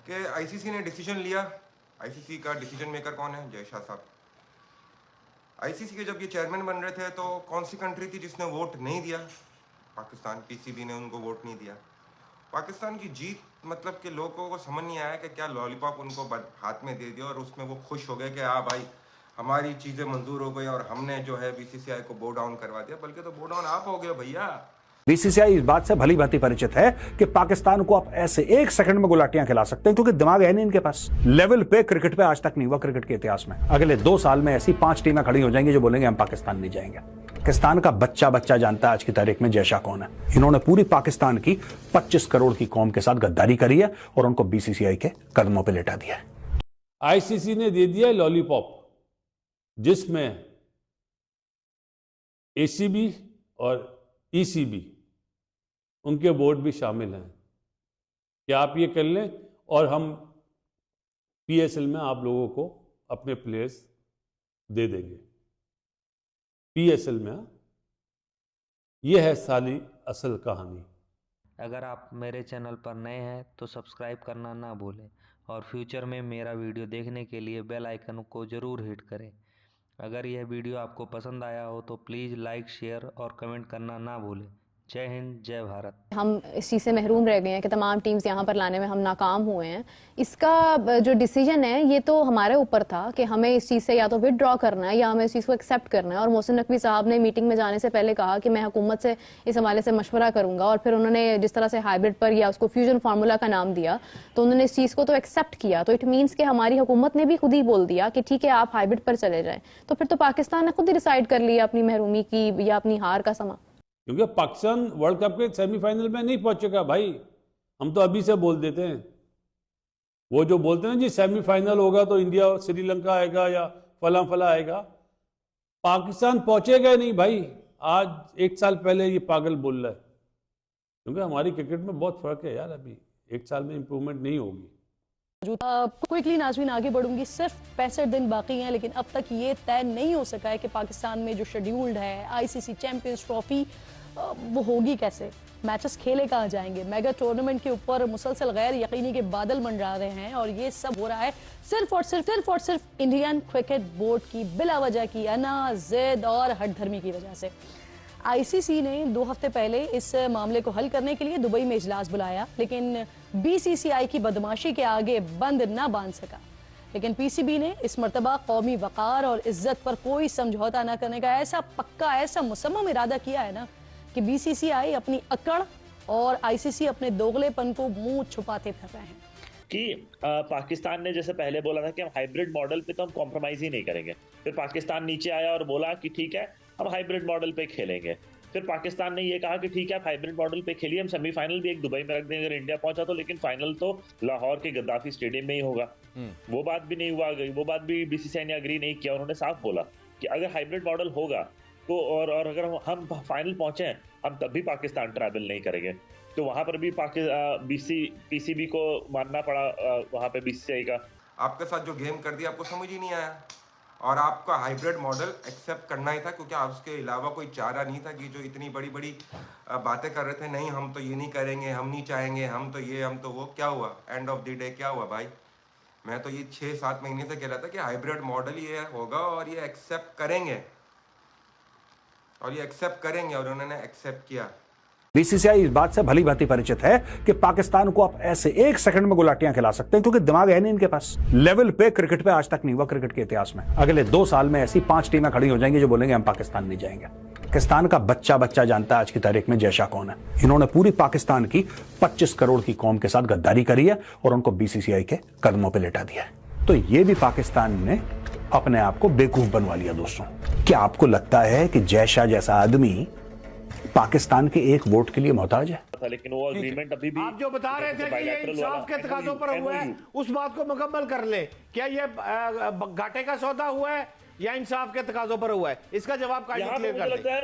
कि आईसीसी ने डिसीजन लिया। आईसीसी का डिसीजन मेकर कौन है? जय शाह साहब। आईसीसी के जब ये चेयरमैन बन रहे थे तो कौन सी कंट्री थी जिसने वोट नहीं दिया? पाकिस्तान। पीसीबी ने उनको वोट नहीं दिया। पाकिस्तान की जीत मतलब कि लोगों को समझ नहीं आया कि क्या लॉलीपॉप उनको हाथ में दे दिया और उसमें वो खुश हो गए कि हाँ भाई हमारी चीज़ें मंजूर हो गई और हमने जो है बीसीसीआई को बो डाउन करवा दिया। बल्कि तो बो डाउन आप हो गए भैया। बीसीसीआई इस बात से भली भांति परिचित है कि पाकिस्तान को आप ऐसे एक सेकंड में गुलाटियां खिला सकते हैं, क्योंकि दिमाग है नहीं इनके पास। लेवल पे क्रिकेट पे आज तक नहीं हुआ क्रिकेट के इतिहास में। अगले 2 साल में ऐसी 5 टीमें खड़ी हो जाएंगी जो बोलेंगे हम पाकिस्तान नहीं जाएंगे। पाकिस्तान का बच्चा बच्चा जानता है आज की तारीख में जय शाह कौन है। इन्होंने पूरी पाकिस्तान की 25 करोड़ की कौम के साथ गद्दारी करी है और उनको बीसीसीआई के कदमों पर लेटा दिया है। आईसीसी ने दे दिया लॉलीपॉप, जिसमें एसीबी और ईसीबी उनके बोर्ड भी शामिल हैं कि आप ये कर लें और हम पीएसएल में आप लोगों को अपने प्लेयर्स दे देंगे। पीएसएल में ये है सारी असल कहानी। अगर आप मेरे चैनल पर नए हैं तो सब्सक्राइब करना ना भूलें और फ्यूचर में मेरा वीडियो देखने के लिए बेल आइकन को ज़रूर हिट करें। अगर यह वीडियो आपको पसंद आया हो तो प्लीज़ लाइक, शेयर और कमेंट करना ना भूलें। जय हिंद, जय भारत। हम इस चीज़ से महरूम रह गए हैं कि तमाम टीम्स यहाँ पर लाने में हम नाकाम हुए हैं। इसका जो डिसीजन है ये तो हमारे ऊपर था कि हमें इस चीज़ से या तो विदड्रॉ करना है या हमें इस चीज़ को एक्सेप्ट करना है। और मोहसिन नकवी साहब ने मीटिंग में जाने से पहले कहा कि मैं हुकूमत से इस हवाले से मशवरा करूंगा, और फिर उन्होंने जिस तरह से हाइब्रिड पर या उसको फ्यूजन फार्मूला का नाम दिया तो उन्होंने इस चीज़ को तो एक्सेप्ट किया। तो इट मीन्स कि हमारी हुकूमत ने भी खुद ही बोल दिया कि ठीक है आप हाइब्रिड पर चले जाएं। तो फिर तो पाकिस्तान ने खुद ही डिसाइड कर लिया अपनी महरूमी की या अपनी हार का समा। क्योंकि पाकिस्तान वर्ल्ड कप के सेमीफाइनल में नहीं पहुंचेगा भाई। हम तो अभी से बोल देते हैं। वो जो बोलते हैं जी सेमीफाइनल होगा तो इंडिया श्रीलंका आएगा या फला फला आएगा, पाकिस्तान पहुंचेगा नहीं भाई। आज 1 साल पहले ये पागल बोल रहा है, क्योंकि हमारी क्रिकेट में बहुत फर्क है यार। अभी 1 साल में इंप्रूवमेंट नहीं होगी। क्विकली नाज़रीन आगे बढ़ूंगी। सिर्फ 65 दिन बाकी हैं, लेकिन अब तक ये तय नहीं हो सका है कि पाकिस्तान में जो शेड्यूल्ड है आईसीसी चैंपियंस ट्रॉफी वो होगी कैसे, मैचेस खेले कहाँ जाएंगे। मेगा टूर्नामेंट के ऊपर मुसलसल गैर यकीनी के बादल मंडरा रहे हैं और ये सब हो रहा है सिर्फ और सिर्फ इंडियन क्रिकेट बोर्ड की बिलावजह की अना, जिद और हठधर्मी की वजह से। आईसीसी ने 2 हफ्ते पहले इस मामले को हल करने के लिए दुबई में इजलास बुलाया, लेकिन बीसीसीआई की बदमाशी के आगे बंद ना बांध सका। लेकिन पीसीबी ने इस मर्तबा कौमी वकार और इज्जत पर कोई समझौता न करने का ऐसा पक्का, ऐसा मुसम्मम इरादा किया है ना कि बीसीसीआई अपनी अकड़ और आईसीसी अपने दोगलेपन को मुंह छुपाते फिर रहे हैं। कि पाकिस्तान ने जैसे पहले बोला था कि हम हाइब्रिड मॉडल पे तो हम कॉम्प्रोमाइज ही नहीं करेंगे, फिर पाकिस्तान नीचे आया और बोला कि ठीक है हम हाइब्रिड मॉडल पे खेलेंगे। फिर पाकिस्तान ने ये कहा कि ठीक है आप हाइब्रिड मॉडल पे खेलिए, हम सेमीफाइनल भी एक दुबई में रख देंगे अगर इंडिया पहुंचा तो, लेकिन फाइनल तो लाहौर के गद्दाफी स्टेडियम में ही होगा। वो बात भी नहीं हुआ, वो बात भी बीसीसीआई ने अग्री नहीं किया। उन्होंने साफ बोला कि अगर हाइब्रिड मॉडल होगा तो और अगर हम फाइनल पहुंचे हम तब भी पाकिस्तान ट्रैवल नहीं करेंगे। तो वहां पर भी पीसीबी को मानना पड़ा वहां पे बीसीसीआई का। आपके साथ जो गेम कर दिया आपको समझ ही नहीं आया और आपका हाइब्रिड मॉडल एक्सेप्ट करना ही था, क्योंकि आप उसके अलावा कोई चारा नहीं था। कि जो इतनी बड़ी बड़ी बातें कर रहे थे, नहीं हम तो ये नहीं करेंगे, हम नहीं चाहेंगे, हम तो ये हम तो वो, क्या हुआ एंड ऑफ द डे? क्या हुआ भाई? मैं तो ये 6-7 महीने से कह रहा था कि हाइब्रिड मॉडल ये होगा और ये एक्सेप्ट करेंगे और उन्होंने एक्सेप्ट किया। बीसीसीआई इस बात से भली भांति परिचित है कि पाकिस्तान को आप ऐसे एक सेकंड में गुलाटियां खिला सकते हैं, क्योंकि दिमाग है नहीं इनके पास। लेवल पे क्रिकेट पे आज तक नहीं हुआ क्रिकेट के इतिहास में। अगले 2 साल में ऐसी 5 टीमें खड़ी हो जाएंगी जो बोलेंगे हम पाकिस्तान नहीं जाएंगे। पाकिस्तान का बच्चा बच्चा जानता है आज की तारीख में जय शाह कौन है। इन्होंने पूरी पाकिस्तान की 25 करोड़ की कौम के साथ गद्दारी करी है और उनको बीसीसीआई के कदमों पर लेटा दिया है। तो ये भी पाकिस्तान ने अपने आप को बेवकूफ बनवा लिया। दोस्तों, क्या आपको लगता है कि जय शाह जैसा आदमी पाकिस्तान के एक वोट के लिए मोहताज है? लेकिन वो एग्रीमेंट अभी भी आप जो बता रहे थे कि ये इंसाफ के तकाजों पर हुआ है, उस बात को मुकम्मल कर ले। क्या ये घाटे का सौदा हुआ है या इंसाफ के तकाजों पर हुआ है? इसका जवाब यहाँ पे मुझे लगता है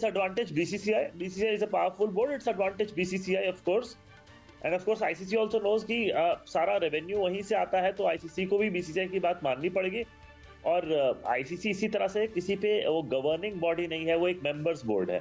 advantage BCCI is a powerful board, it's advantage BCCI of course, and of course ICC also knows कि सारा रेवेन्यू वहीं से आता है, तो आईसीसी को भी बीसीसीआई की बात माननी पड़ेगी। और आईसीसी इसी तरह से किसी पे वो गवर्निंग बॉडी नहीं है, वो एक मेंबर्स बोर्ड है।